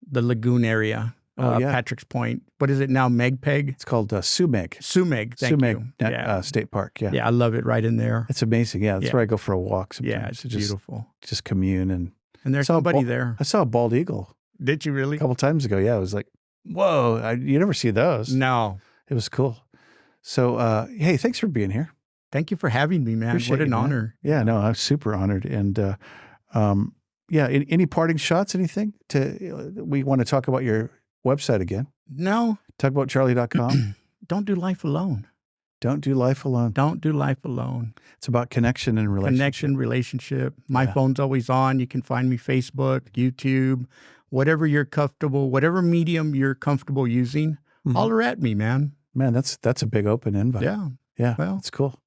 B: the lagoon area. Patrick's Point. What is it now? Megpeg?
A: It's called Sumeg.
B: Sumeg. Thank you.
A: State Park. Yeah.
B: Yeah, I love it right in there.
A: It's amazing. Yeah, that's where I go for a walk sometimes.
B: Yeah, it's beautiful.
A: Just commune and
B: there's somebody there.
A: I saw a bald eagle.
B: Did you really?
A: A couple times ago. Yeah, I was like, whoa! You never see those.
B: No,
A: it was cool. So, hey, thanks for being here.
B: Thank you for having me, man.
A: Appreciate
B: what an
A: you,
B: honor.
A: Yeah, no, I'm super honored. And yeah, any parting shots? Anything? We want to talk about your website again.
B: No.
A: Tugboatcharlie.com.
B: Don't do life alone.
A: Don't do life alone.
B: Don't do life alone.
A: It's about connection and
B: relationship. My phone's always on. You can find me Facebook, YouTube, whatever you're comfortable, whatever medium you're comfortable using. Holler at me, man.
A: Man, that's a big open invite.
B: Yeah.
A: Yeah.
B: Well,
A: it's cool.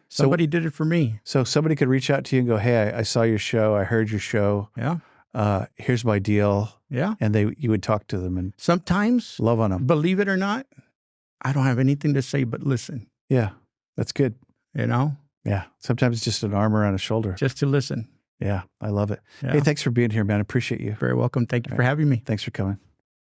B: Somebody did it for me.
A: So somebody could reach out to you and go, hey, I saw your show. I heard your show.
B: Yeah.
A: Here's my deal.
B: Yeah.
A: And you would talk to them and
B: sometimes
A: love on them.
B: Believe it or not, I don't have anything to say but listen.
A: Yeah. That's good.
B: You know?
A: Yeah. Sometimes it's just an arm around a shoulder.
B: Just to listen.
A: Yeah. I love it.
B: Yeah.
A: Hey, thanks for being here, man. I appreciate you.
B: Very welcome. Thank you for having me.
A: Thanks for coming.